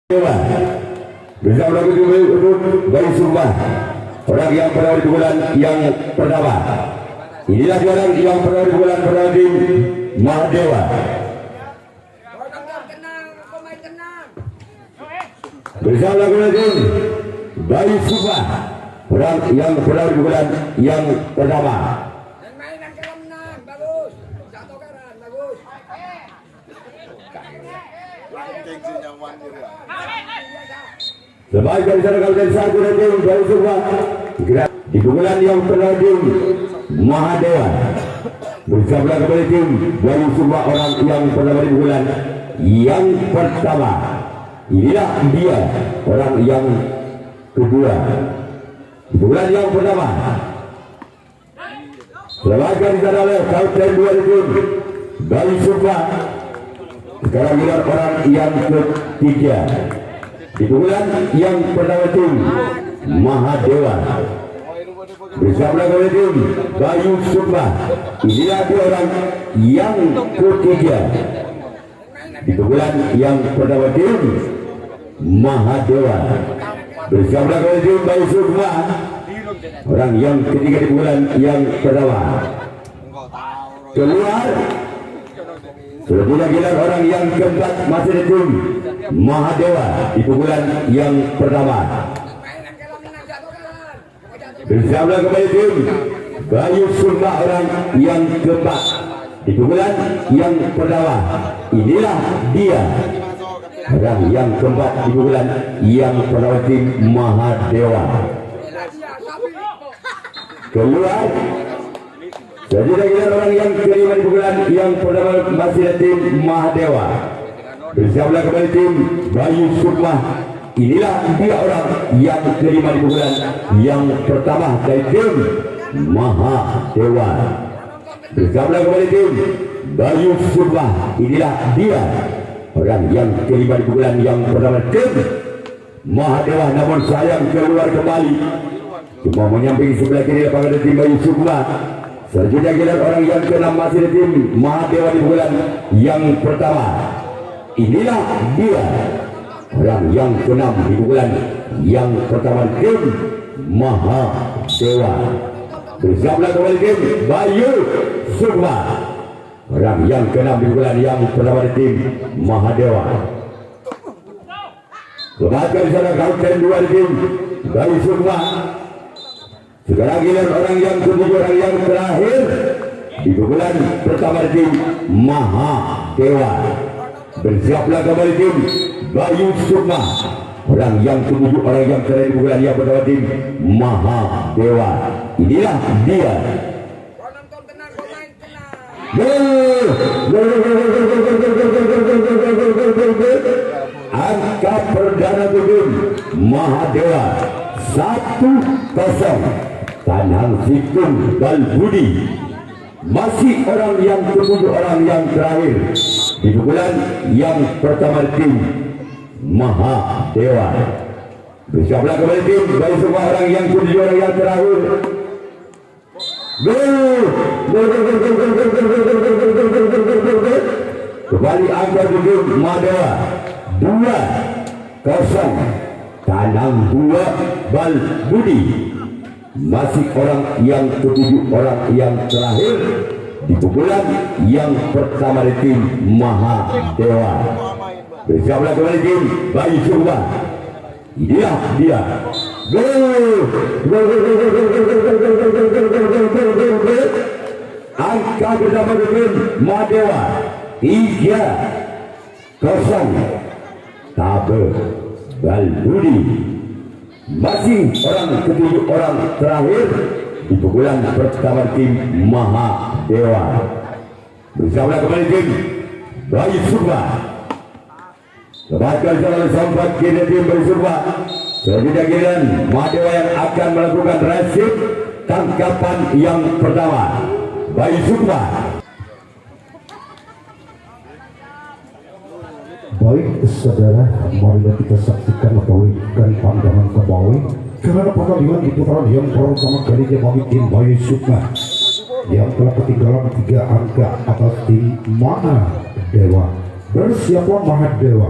bersama untuk dari Sumpah orang yang berada di bulan yang pertama. Inilah orang yang berada di bulan pertama tim Mahadewa. Bersama tim dari Sumpah orang yang berada di bulan yang pertama. Sebagai dari kalian satu dan tim dari Sumpah di bulan yang pertama tim Mahadewa. Bersama kembali tim dari Sumpah orang yang pertama di bulan yang pertama. Inilah dia orang yang kedua di bulan yang pertama. Sebagai dari kalian dua tim dari Sumpah. Sekarang giliran orang yang ketiga di bulan yang pertama tim Mahadewa. Bersama dengan tim Bayu Sumpah. Inilah dia orang yang ketiga di bulan yang pertama tim Mahadewa. Bersama dengan tim Bayu Sumpah orang yang ketiga di bulan yang pertama. Keluar sudah gila orang yang keempat masih di tim Mahadewa di bulan yang pertama. Bersama kembali tim Bayu Sumpah orang yang keempat di bulan yang pertama. Inilah dia orang yang keempat di bulan yang pertama tim Mahadewa. Keluar jadi gila orang yang kelima di bulan yang pertama masih di tim Mahadewa. Bersama kembali tim Bayu Sumpah. Inilah dia orang yang kelima di bulan yang pertama dari tim Mahadewa. Bersama kembali tim Bayu Sumpah. Inilah dia orang yang kelima di bulan yang pertama tim Mahadewa. Namun sayang keluar kembali. Cuma menyamping sebelah kiri lapangan tim Bayu Sumpah. Selanjutnya giliran orang yang keenam masih di tim Mahadewa di bulan yang pertama. Inilah dia orang yang keenam di bulan yang pertama tim Mahadewa. Bersama kembali tim Bayu Sumpah orang yang keenam di bulan yang pertama tim Mahadewa. Kemudian di sana kapten dua tim Bayu Sumpah. Sekarang giliran orang yang ketujuh orang yang terakhir di bulan pertama tim Mahadewa. Bersiaplah kembali tim Bayu Sumpah orang yang ketujuh orang yang terakhir di bulan yang pertama tim Mahadewa. Inilah dia. Angka perdana tim Mahadewa 1-0. Tanang Sikun dan Budi masih orang yang ketujuh orang yang terakhir di bulan yang pertama tim Mahadewa. Bersama kembali tim dari semua orang yang ketujuh orang yang terakhir. Kembali angka tim Mahadewa 2-0. Tanang 2 Bal Budi masih orang yang ketujuh orang yang terakhir di pukulan yang pertama di tim Mahadewa. Bersama kembali tim Bayu Sumpah. Inilah dia. Angka bersama tim Mahadewa 3-0. Tabe Bal Budi masih orang ketujuh orang terakhir di pukulan pertama tim Mahadewa. Bersama kembali tim Bayu Sumpah. Sebagai salah sempat kini tim Bayu Sumpah. Selanjutnya giliran Mahadewa yang akan melakukan resip tangkapan yang pertama. Bayu Sumpah. Baik saudara, mari kita saksikan atau berikan pandangan ke bawah karena pertandingan di putaran yang pertama kalinya bagi tim Bayu Sumpah yang telah ketinggalan 3 angka atas tim Mahadewa. Bersiaplah Mahadewa.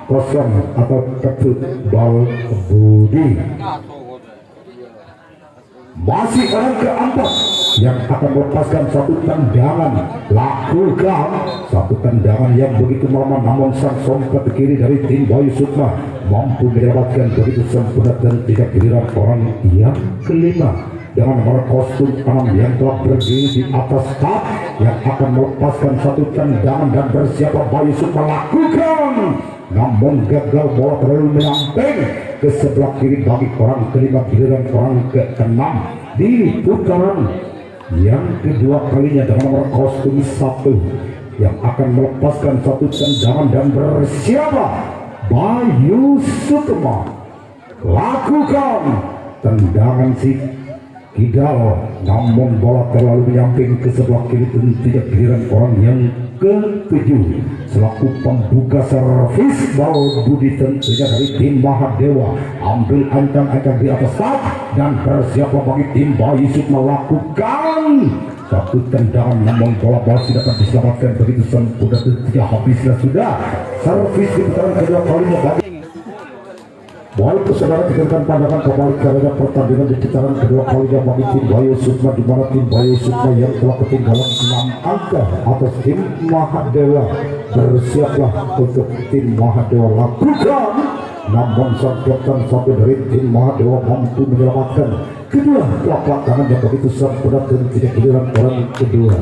kosong atau Ketut Bal Budi. Masih orang keempat yang akan melepaskan satu tendangan, lakukan satu tendangan yang begitu melemah, namun sang sompet kiri dari tim Bayu Sukma mampu mendapatkan begitu sempurna dan tidak giliran orang yang kelima dengan nomor kostum 6 yang telah berdiri di atas tak yang akan melepaskan satu tendangan dan bersiap Bayu Sukma lakukan, namun gagal, bola terlalu menyamping ke sebelah kiri bagi orang kelima giliran orang keenam di putaran yang kedua kalinya dengan nomor kostum 1 yang akan melepaskan satu tendangan dan bersiap Bayu Sukma lakukan tendangan si Kidal, namun bola terlalu menyamping ke sebelah kiri dan tidak giliran orang yang ketujuh selaku pembuka servis Bal Budi tentunya dari tim Mahadewa ambil ancang-ancang di atas tak dan bersiap bagi tim Bayu Sukma melakukan satu tendangan, namun bola tidak akan diselamatkan begitu sempurna dan tidak habislah sudah servis di putaran kedua kalinya bagi baik saudara. Kita akan pandangan kembali karena pertandingan di putaran kedua kalinya bagi tim Bayu Sukma, di mana tim Bayu Sukma yang telah ketinggalan 6 angka atas tim Mahadewa bersiaplah untuk tim Mahadewa lakukan, namun sang kapten satu dari tim Mahadewa mampu menyelamatkan kedua telapak tangan yang begitu sempurna dan tidak giliran orang kedua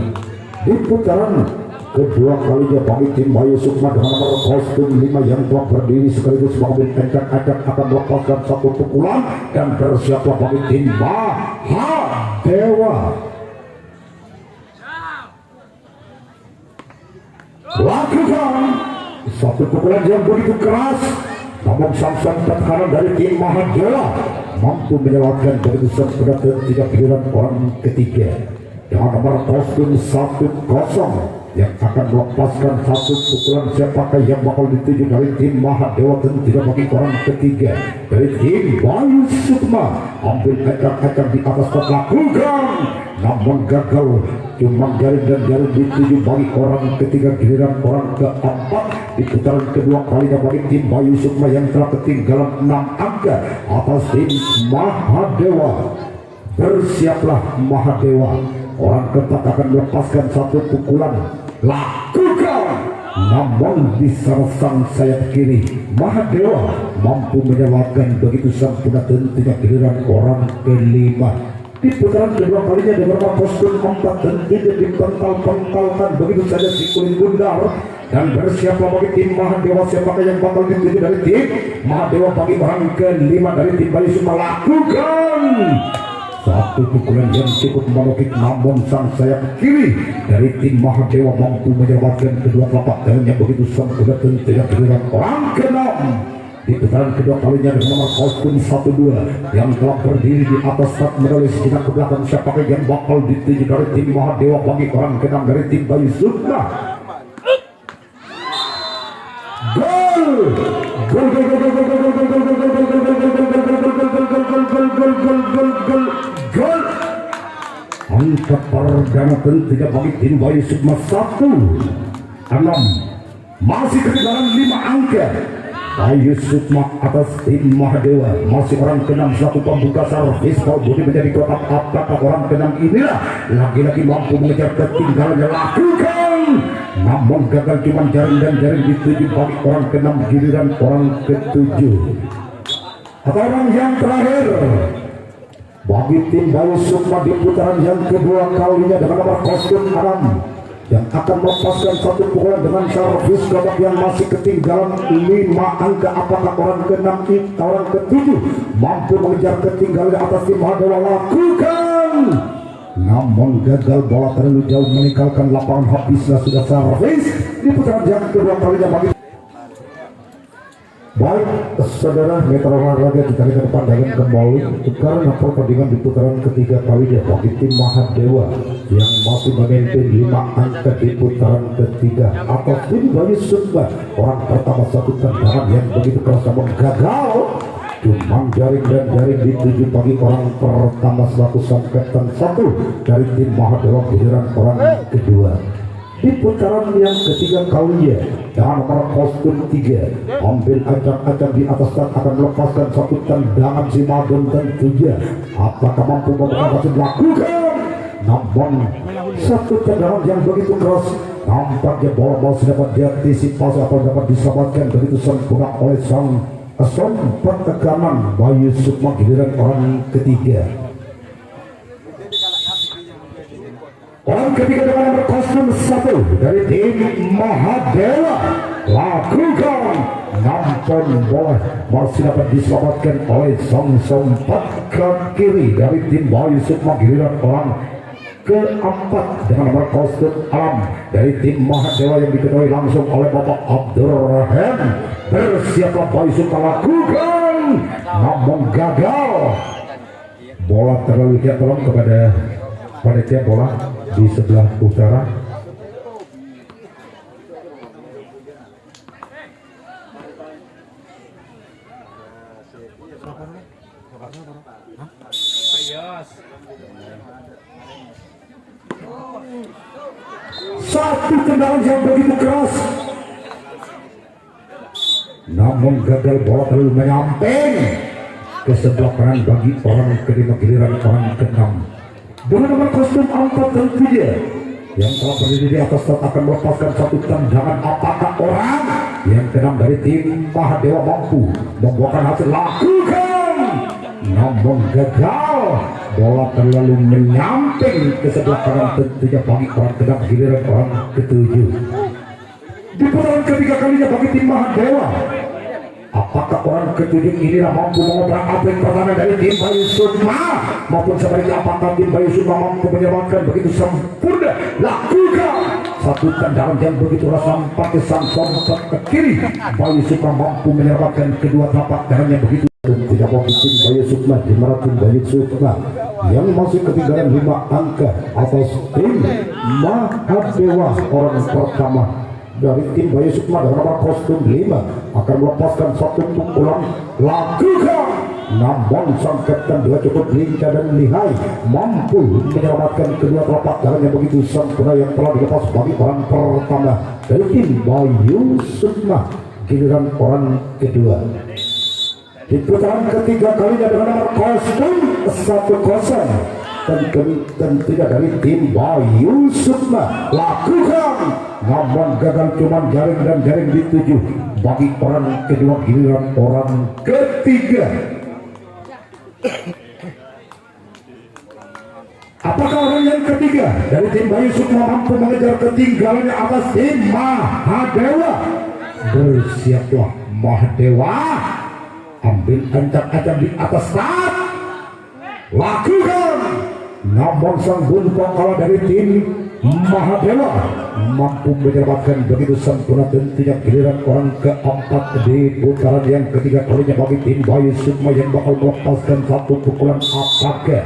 di putaran kedua kalinya bagi tim Bayu Sukma dengan nomor kostum 5 yang telah berdiri sekaligus mengambil encak-encak akan melepaskan satu pukulan dan bersiaplah bagi tim Mahadewa lakukan satu pukulan yang begitu keras, namun sang pertahanan dari tim Mahadewa mampu menyelamatkan begitu sempurna dan tidak giliran orang ketiga dengan nomor kostum 10 yang akan melepaskan satu pukulan siapakah yang bakal dituju dari tim Mahadewa dan tidak bagi orang ketiga dari tim Bayu Sukma ambil acak-acak di atas tak lakukan, namun gagal, cuma jaring dan jaring dituju bagi orang ketiga giliran orang keempat di putaran kedua kalinya bagi tim Bayu Sukma yang telah ketinggalan 6 angka atas tim Mahadewa. Bersiaplah Mahadewa, orang keempat akan melepaskan satu pukulan lakukan, namun di sang sayap kiri Mahadewa mampu menyelamatkan begitu sempurna dan tidak giliran orang kelima di putaran kedua kalinya di beberapa kostum 4 dan tidak dipental-pentalkan begitu saja si kulit bundar dan bersiaplah bagi tim Mahadewa siapakah yang bakal dituju dari tim Mahadewa bagi orang kelima dari tim Bayu Sukma lakukan satu pukulan yang cukup menukik, namun sang sayap kiri dari tim Mahadewa mampu menyelamatkan kedua telapak tangannya begitu sempurna dan tidak giliran orang keenam di putaran kedua kalinya dengan nomor kostum 12 yang telah berdiri di atas tak medali sejenak ke belakang siapakah yang bakal dituju dari tim Mahadewa bagi orang keenam dari tim Bayu Sukma. Gol angka perdana tentunya bagi tim Bayu Sukma 1-6 masih ketinggalan 5 angka Bayu Sukma atas tim Mahadewa masih orang ke-6 selaku pembuka servis Bal Budi menjadi kotak apakah orang ke-6 inilah lagi-lagi mampu mengejar ketinggalannya lakukan, namun gagal cuma jaring dan jaring dituju bagi orang ke-6 giliran orang ke-7 atau orang yang terakhir bagi tim Bayu Sukma di putaran yang kedua kalinya dengan nomor kostum 6 yang akan melepaskan satu pukulan dengan servis babak yang masih ketinggalan 5 angka apakah orang ke-6 orang ke-7 mampu mengejar ketinggalan atas tim Mahadewa lakukan, namun gagal, bola terlalu jauh meninggalkan lapangan habislah sudah servis di putaran yang kedua kalinya bagi baik saudara Metro Olahraga. Kita lihat pandangan kembali karena pertandingan di putaran ketiga kalinya bagi tim Mahadewa yang masih memimpin 5 angka di putaran ketiga atau tim Bayu Sukma orang pertama satu tendangan yang begitu keras namun gagal, cuma jaring dan jaring dituju bagi orang pertama selaku sang kapten 1 dari tim Mahadewa giliran orang kedua di putaran yang ketiga kalinya dengan nomor kostum 3 ambil acak-acak di atas dan akan melepaskan satu tendangan si Madon tentunya apakah mampu memberhasil lakukan namun satu tendangan yang begitu keras nampaknya bola dapat diantisipasi atau dapat diselamatkan begitu sempurna oleh sang sempat tekanan Bayu Sukma giliran orang ketiga. Orang ketiga dengan nomor kostum 1 dari tim Mahadewa lakukan nampun bola masih dapat diselamatkan oleh sang sempat ke kiri dari tim Bayu Sukma giliran orang keempat dengan nomor kostum Alam dari tim Mahadewa yang diketahui langsung oleh Bapak Abdurrahman. Bersiaplah Bayu Sukma lakukan namun gagal. Bola terlalu dia tolong kepada panitia bola di sebelah utara. Satu tendangan yang begitu keras namun gagal, bola terlalu menyamping ke sebelah kanan bagi orang kelima giliran orang keenam dengan nomor kostum 4 tentunya yang telah berdiri di atas dan akan melepaskan satu tendangan. Apakah orang yang keenam dari tim Mahadewa mampu membuahkan hasil lakukan namun gagal, bola terlalu menyamping ke sebelah kanan tentunya bagi orang keenam giliran orang ketujuh. Di putaran ketiga kalinya bagi tim Mahadewa, apakah orang ketujuh inilah mampu mengobrak-abrik pertahanan dari tim Bayu Sukma maupun sebaliknya apakah tim Bayu Sukma mampu menyelamatkan begitu sempurna lakukan satu tendangan yang begitu keras nampaknya sang sompat ke kiri. Bayu Sukma mampu menyelamatkan kedua telapak tangannya begitu. Tidak mampu tim Bayu Sukma di mana tim Bayu Sukma yang masih ketinggalan 5 angka atas tim Mahadewa orang pertama dari tim Bayu Sukma dengan nomor kostum 5 akan melepaskan satu pukulan lakukan namun sang kapten dua cukup lincah dan lihai mampu menyelamatkan kedua telapak tangannya begitu sempurna yang telah dilepas bagi orang pertama dari tim Bayu Sukma giliran orang kedua. Di putaran ketiga kalinya dengan nomor kostum 1-0 tentunya dari tim Bayu Sukma lakukan namun gagal, cuman jaring dan jaring dituju bagi orang kedua giliran orang ketiga. Apakah orang yang ketiga dari tim Bayu Sukma mampu mengejar ketinggalannya atas tim Mahadewa? Bersiaplah Mahadewa, ambil ancang-ancang di atas start lakukan namun sang buntong kalah dari tim Mahadewa mampu menyelamatkan begitu sempurna tentunya giliran orang keempat di putaran yang ketiga kalinya bagi tim Bayu Sukma yang bakal melepaskan satu pukulan. Apakah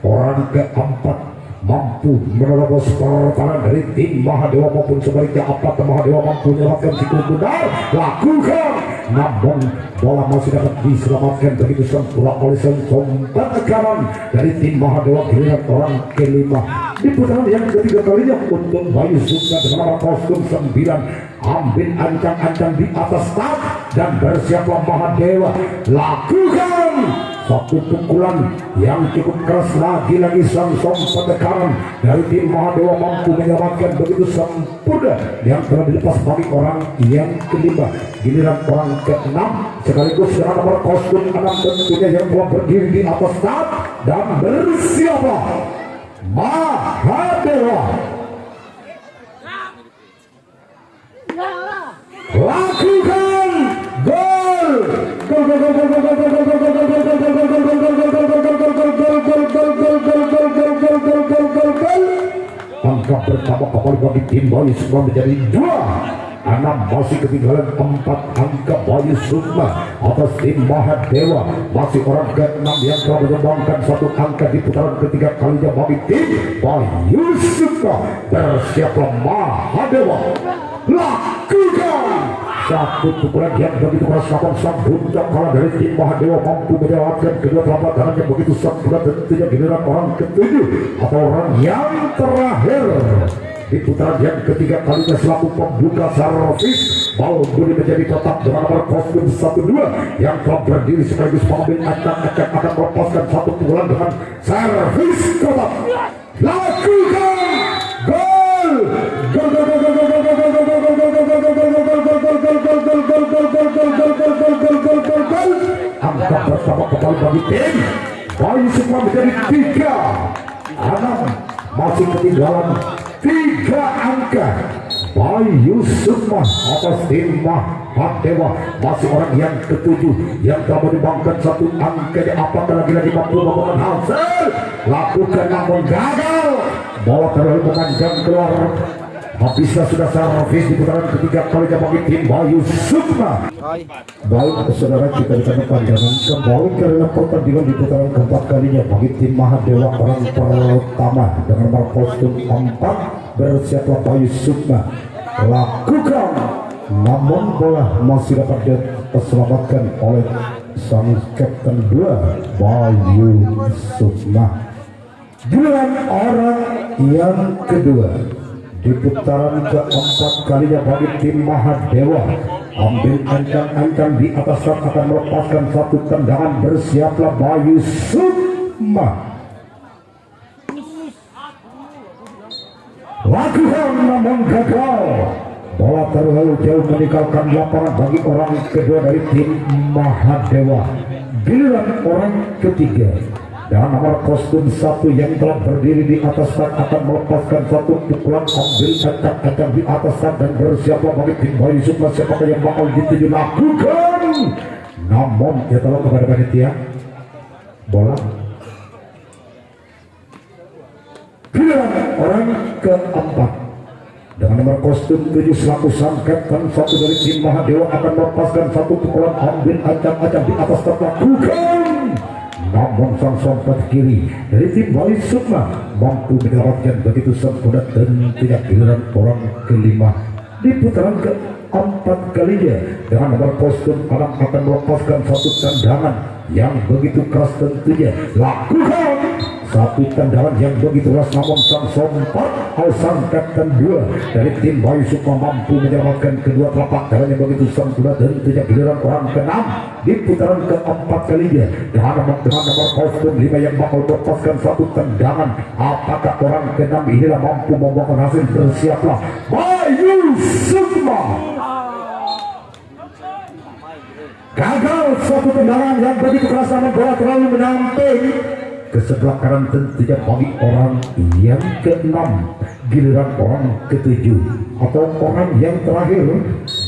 orang keempat mampu menerobos pertahanan dari tim Mahadewa maupun sebaliknya apakah Mahadewa mampu menyelamatkan si benar lakukan namun bola masih dapat diselamatkan begitu sempurna oleh sompat kanan dari tim Mahadewa giliran orang kelima di putaran yang ketiga kalinya untuk Bayu Sukma dengan nomor kostum 9 ambil ancang-ancang di atas start dan bersiaplah Mahadewa lakukan satu pukulan yang cukup keras lagi sang sompat kanan dari tim Mahadewa mampu menyelamatkan begitu sempurna yang telah dilepas bagi orang yang kelima giliran orang keenam sekaligus dengan nomor kostum 6 tentunya yang telah berdiri di atas start dan bersiaplah Mahadewa lakukan gol. Angka pertama kembali bagi tim Bayu Sukma menjadi 2-6 masih ketinggalan 4 angka Bayu Sukma atas tim Mahadewa masih orang ke-6 yang telah menyumbangkan 1 angka di putaran ketiga kalinya bagi tim Bayu Sukma. Bersiaplah Mahadewa lakukan satu pukulan yang begitu keras namun sang buntong kalah dari tim Mahadewa mampu menyelamatkan kedua telapak tangannya begitu sempurna tentunya giliran orang ketujuh atau orang yang terakhir di putaran yang ketiga kalinya selaku pembuka servis. Bal Budi menjadi kotak dengan nomor kostum 12 yang telah berdiri sekaligus mengambil acak-acak akan melepaskan satu pukulan dengan servis kotak. Lakukan gol! Angka pertama kembali bagi tim Bayu Sukma menjadi 3-6, masih ketinggalan 3 angka. Bayu Sukma atas tim Mahadewa masih orang yang ketujuh yang telah menyumbangkan 1 angka. Apakah lagi-lagi mampu membuat hasil? Lakukan namun gagal. Bola terlalu memanjang keluar. Habislah sudah servis di putaran ketiga kalinya bagi tim Bayu Sukma. Baik saudara, kita akan pandangan kembali karena pertandingan di putaran keempat kalinya bagi tim Mahadewa orang pertama dengan nomor kostum 4 bersiaplah Bayu Sukma. Lakukan, namun bola masih dapat diselamatkan oleh sang kapten 2 Bayu Sukma. Giliran orang yang kedua di putaran keempat kalinya bagi tim Mahadewa, ambil ancang-ancang di atas rak akan melepaskan 1 tendangan. Bersiaplah Bayu Sukma. Lakukan namun gagal. Bola terlalu jauh meninggalkan lapangan bagi orang kedua dari tim Mahadewa. Giliran orang ketiga dan nomor kostum 1 yang telah berdiri di atas rak akan melepaskan 1 pukulan. Ambil acak-acak di atas rak dan bersiaplah bagi tim Bayu Sukma. Siapakah yang bakal dituju? Lakukan, namun ya tolong kepada panitia bola. Giliran orang keempat dengan nomor kostum 7 selaku sang kapten 1 dari tim Mahadewa akan melepaskan 1 pukulan. Ambil acak-acak di atas rak. Lakukan, namun sang sompat kiri dari tim Bayu Sukma mampu mendapatkan begitu sempurna. Dan tidak giliran orang kelima di putaran keempat kalinya dengan nomor kostum 6 akan melepaskan 1 tendangan yang begitu keras tentunya. Lakukan 1 tendangan yang begitu keras, namun sang sompat sang kapten 2 dari tim Bayu Sukma mampu menyelamatkan kedua telapak tangan yang begitu sempurna. Dan tidak giliran orang ke-6 di putaran keempat kalinya dengan nomor kostum 5 yang bakal melepaskan 1 tendangan. Apakah orang ke-6 inilah mampu membuahkan hasil? Bersiaplah Bayu Sukma. Gagal 1 tendangan yang begitu keras, namun bola terlalu menyamping ke sebelah kanan tentunya bagi orang yang ke-6. Giliran orang ke-7 atau orang yang terakhir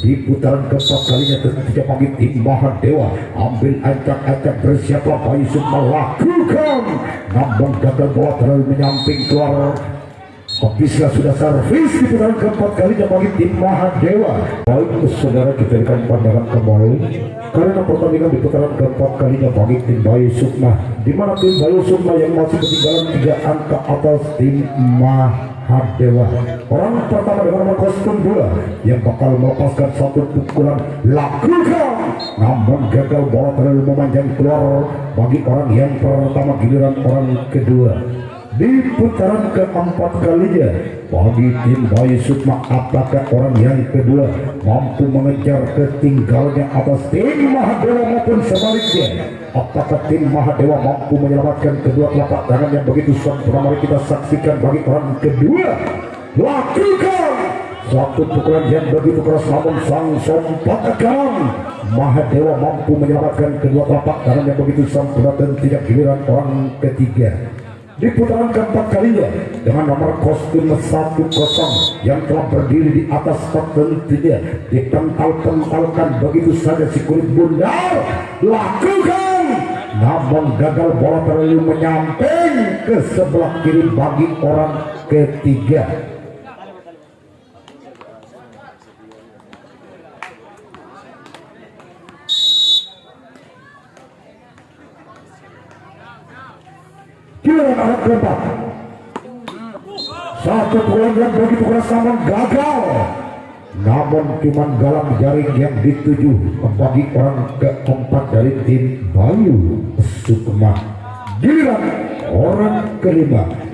di putaran keempat kalinya tentunya bagi tim Mahadewa. Ambil acak-acak, bersiaplah Bayu Sukma. Lakukan, namun gagal, bola terlalu menyamping keluar. Habislah sudah servis di putaran keempat kalinya bagi tim Mahadewa. Baik saudara, kita akan pandangan kembali karena pertandingan di putaran keempat kalinya bagi tim Bayu Sukma, di mana tim Bayu Sukma yang masih ketinggalan 3 angka atas tim Mahadewa. Orang pertama dengan nomor kostum 2 yang bakal melepaskan 1 pukulan. Lakukan, namun gagal, bola terlalu memanjang keluar bagi orang yang pertama. Giliran orang kedua di putaran keempat kalinya bagi tim Bayu Sukma. Apakah orang yang kedua mampu mengejar ketinggalannya atas tim Mahadewa maupun sebaliknya? Apakah tim Mahadewa mampu menyelamatkan kedua telapak tangan yang begitu sempurna? Mari kita saksikan bagi orang kedua. Lakukan 1 pukulan yang begitu keras, namun sang sompat akan Mahadewa mampu menyelamatkan kedua telapak tangan yang begitu sempurna. Dan tidak giliran orang ketiga di putaran keempat kalinya dengan nomor kostum 10 yang telah berdiri di atas tentunya dipental-pentalkan begitu saja si kulit bundar. Lakukan, namun gagal, bola terlalu menyamping ke sebelah kiri bagi orang ketiga. Giliran orang keempat, 1 pukulan yang begitu keras namun gagal, namun cuma galang jaring yang dituju bagi orang keempat dari tim Bayu Sukma. Giliran orang kelima,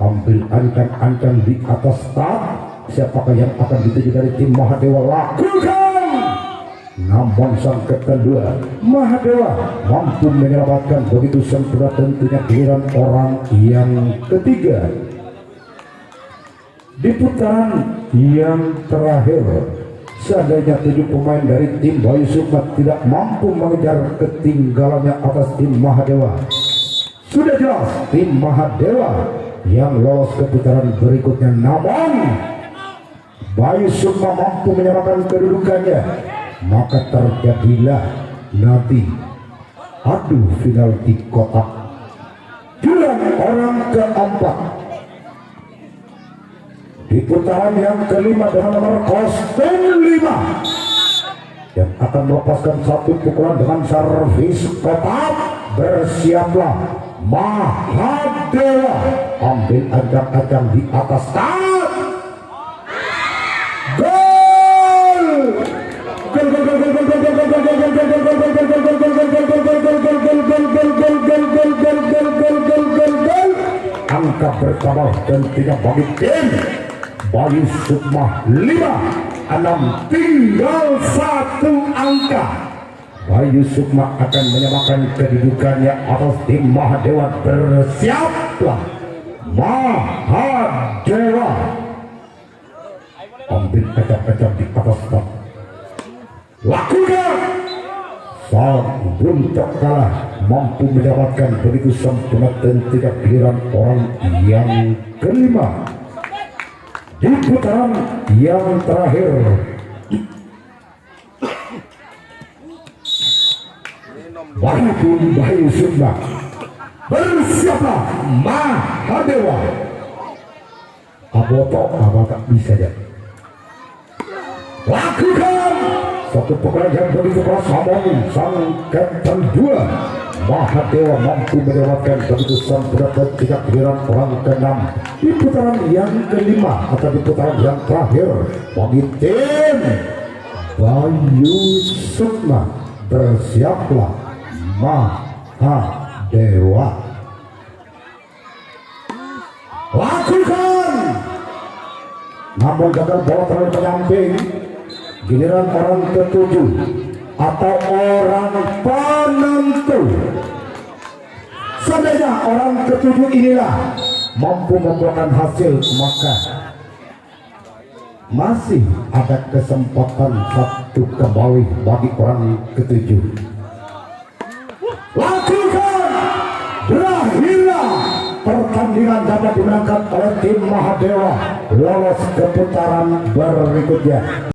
ambil ancang-ancang di atas start. Siapakah yang akan dituju dari tim Mahadewa? Lakukan. Namun sang kedua Mahadewa mampu menyelamatkan begitu sempurna, tentunya giliran orang yang ketiga. Di putaran yang terakhir, seandainya 7 pemain dari tim Bayu Sukma tidak mampu mengejar ketinggalannya atas tim Mahadewa, sudah jelas tim Mahadewa yang lolos ke putaran berikutnya. Namun Bayu Sukma mampu menyamakan kedudukannya, maka terjadilah nanti adu final di kotak. Giliran orang keempat di putaran yang kelima dengan nomor kostum 5 yang akan melepaskan satu pukulan dengan servis kotak. Bersiaplah Mahadewa, ambil ancang-ancang di atas start. Gol! Angka bertambah dan tidak bagi tim Bayu Sukma 5-6, tinggal 1 angka. Bayu Sukma akan menyamakan kedudukannya atas tim Mahadewa. Bersiaplah Mahadewa, ambil acak-acak di atas start. Lakukan. Sang Buntok kalah mampu mendapatkan begitu sempurna, tentunya giliran orang yang kelima di putaran yang terakhir. Bayu Sukma, bersiaplah Mahadewa. Aboto apa tak bisa ya. Lakukan satu pukulan yang begitu keras, namun sang Kapten 2 Mahadewa mampu mendapatkan begitu sempurna, tidak giliran orang ke-6 di putaran yang kelima atau di putaran yang terakhir bagi tim Bayu Sukma. Bersiaplah Mahadewa. Lakukan. Namun gagal, bola terlalu menyamping. Giliran orang ke-7 atau orang penentu. Seandainya orang ke-7 inilah mampu membuahkan hasil, maka masih ada kesempatan satu kembali bagi orang ke-7. Lakukan. Berakhirlah pertandingan dapat dimenangkan oleh tim Mahadewa, lolos ke putaran berikutnya.